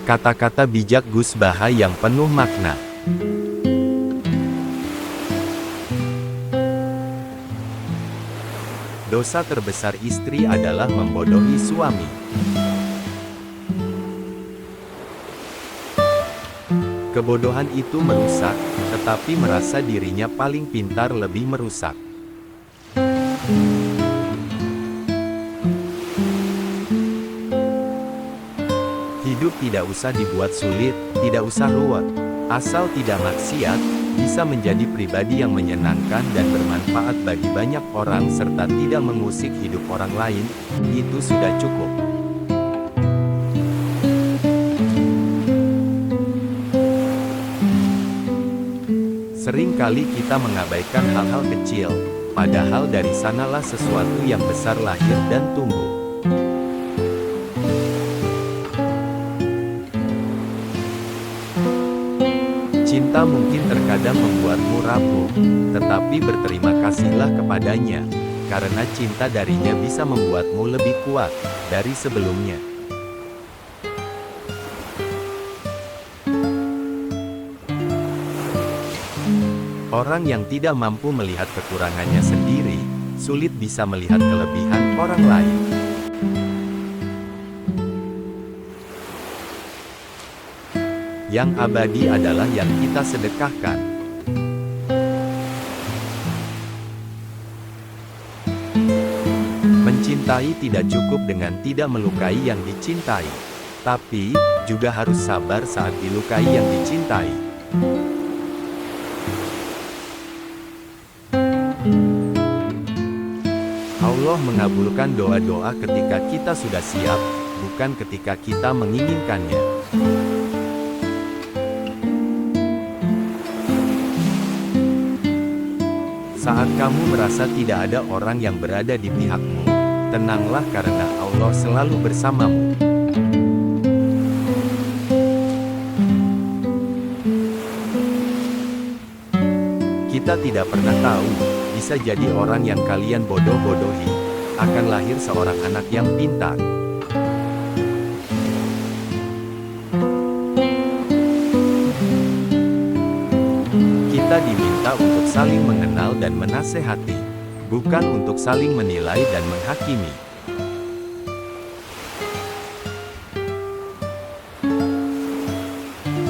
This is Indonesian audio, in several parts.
Kata-kata bijak Gus Baha yang penuh makna. Dosa terbesar istri adalah membodohi suami. Kebodohan itu merusak, tetapi merasa dirinya paling pintar lebih merusak. Hidup tidak usah dibuat sulit, tidak usah ruwet. Asal tidak maksiat, bisa menjadi pribadi yang menyenangkan dan bermanfaat bagi banyak orang serta tidak mengusik hidup orang lain, itu sudah cukup. Seringkali kita mengabaikan hal-hal kecil, padahal dari sanalah sesuatu yang besar lahir dan tumbuh. Cinta mungkin terkadang membuatmu rapuh, tetapi berterima kasihlah kepadanya, karena cinta darinya bisa membuatmu lebih kuat dari sebelumnya. Orang yang tidak mampu melihat kekurangannya sendiri, sulit bisa melihat kelebihan orang lain. Yang abadi adalah yang kita sedekahkan. Mencintai tidak cukup dengan tidak melukai yang dicintai, tapi juga harus sabar saat dilukai yang dicintai. Allah mengabulkan doa-doa ketika kita sudah siap, bukan ketika kita menginginkannya. Saat kamu merasa tidak ada orang yang berada di pihakmu, tenanglah karena Allah selalu bersamamu. Kita tidak pernah tahu, bisa jadi orang yang kalian bodoh-bodohi, akan lahir seorang anak yang pintar. Kita diminta untuk saling mengenal dan menasehati, bukan untuk saling menilai dan menghakimi.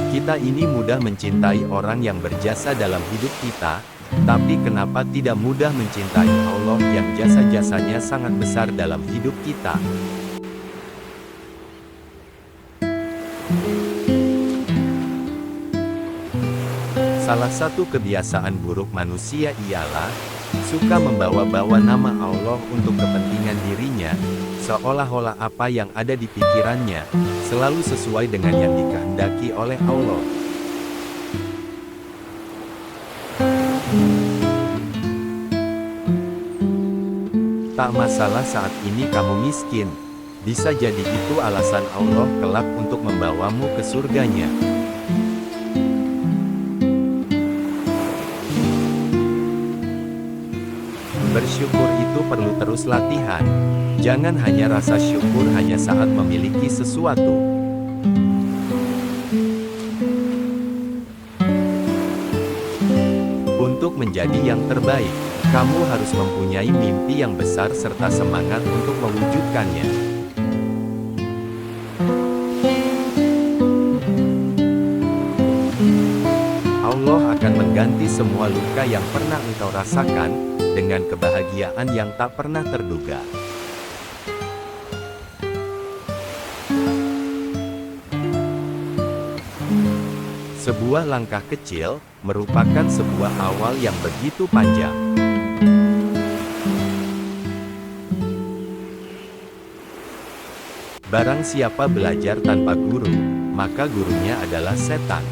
Kita ini mudah mencintai orang yang berjasa dalam hidup kita, tapi kenapa tidak mudah mencintai Allah yang jasa-jasanya sangat besar dalam hidup kita? Salah satu kebiasaan buruk manusia ialah suka membawa-bawa nama Allah untuk kepentingan dirinya, seolah-olah apa yang ada di pikirannya selalu sesuai dengan yang dikehendaki oleh Allah. Tak masalah saat ini kamu miskin, bisa jadi itu alasan Allah kelak untuk membawamu ke surganya. Bersyukur itu perlu terus latihan. Jangan hanya rasa syukur hanya saat memiliki sesuatu. Untuk menjadi yang terbaik, kamu harus mempunyai mimpi yang besar serta semangat untuk mewujudkannya. Allah akan mengganti semua luka yang pernah engkau rasakan dengan kebahagiaan yang tak pernah terduga. Sebuah langkah kecil merupakan sebuah awal yang begitu panjang. Barang siapa belajar tanpa guru, maka gurunya adalah setan.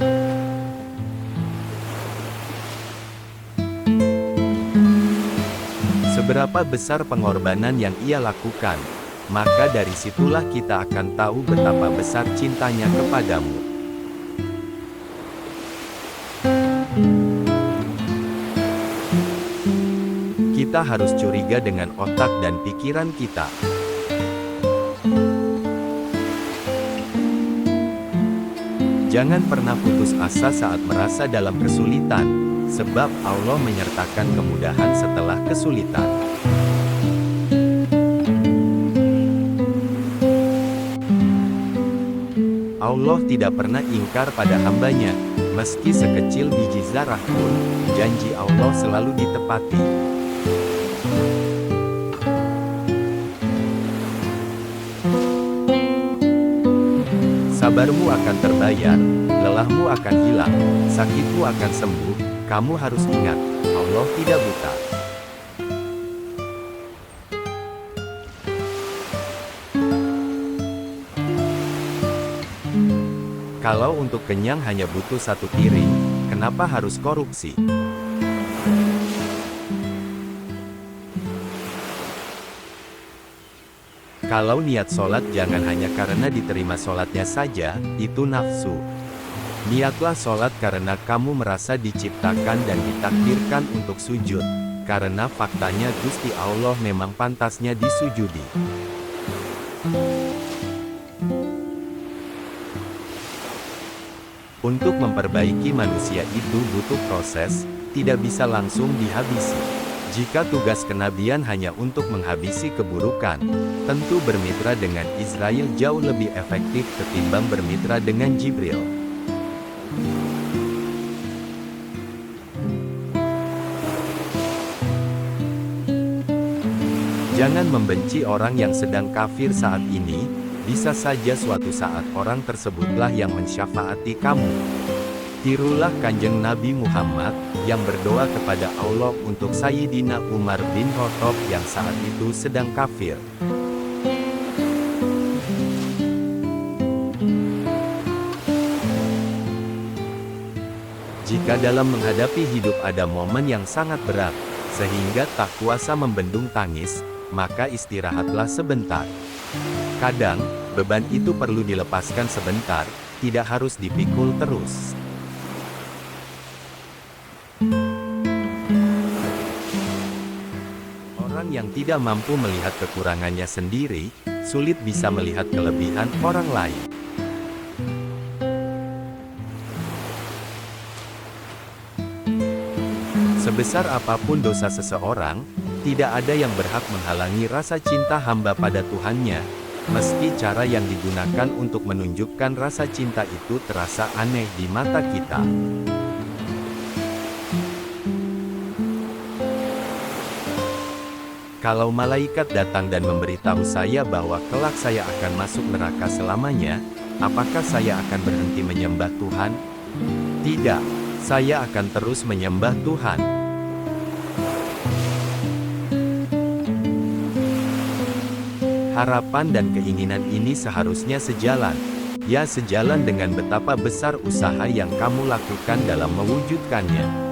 Seberapa besar pengorbanan yang ia lakukan, maka dari situlah kita akan tahu betapa besar cintanya kepadamu. Kita harus curiga dengan otak dan pikiran kita. Jangan pernah putus asa saat merasa dalam kesulitan, sebab Allah menyertakan kemudahan setelah kesulitan. Allah tidak pernah ingkar pada hambanya, meski sekecil biji zarah pun, janji Allah selalu ditepati. Sabarmu akan terbayar, lelahmu akan hilang, sakitmu akan sembuh. Kamu harus ingat, Allah tidak buta. Kalau untuk kenyang hanya butuh satu piring, kenapa harus korupsi? Kalau niat sholat jangan hanya karena diterima sholatnya saja, itu nafsu. Niatlah sholat karena kamu merasa diciptakan dan ditakdirkan untuk sujud. Karena faktanya Gusti Allah memang pantasnya disujudi. Untuk memperbaiki manusia itu butuh proses, tidak bisa langsung dihabisi. Jika tugas kenabian hanya untuk menghabisi keburukan, tentu bermitra dengan Israel jauh lebih efektif ketimbang bermitra dengan Jibril. Jangan membenci orang yang sedang kafir saat ini, bisa saja suatu saat orang tersebutlah yang mensyafaati kamu. Tirulah Kanjeng Nabi Muhammad, yang berdoa kepada Allah untuk Sayyidina Umar bin Khattab yang saat itu sedang kafir. Jika dalam menghadapi hidup ada momen yang sangat berat, sehingga tak kuasa membendung tangis, maka istirahatlah sebentar. Kadang, beban itu perlu dilepaskan sebentar, tidak harus dipikul terus. Orang yang tidak mampu melihat kekurangannya sendiri, sulit bisa melihat kelebihan orang lain. Sebesar apapun dosa seseorang, tidak ada yang berhak menghalangi rasa cinta hamba pada Tuhannya, meski cara yang digunakan untuk menunjukkan rasa cinta itu terasa aneh di mata kita. Kalau malaikat datang dan memberitahu saya bahwa kelak saya akan masuk neraka selamanya, apakah saya akan berhenti menyembah Tuhan? Tidak, saya akan terus menyembah Tuhan. Harapan dan keinginan ini seharusnya sejalan. Ya, sejalan dengan betapa besar usaha yang kamu lakukan dalam mewujudkannya.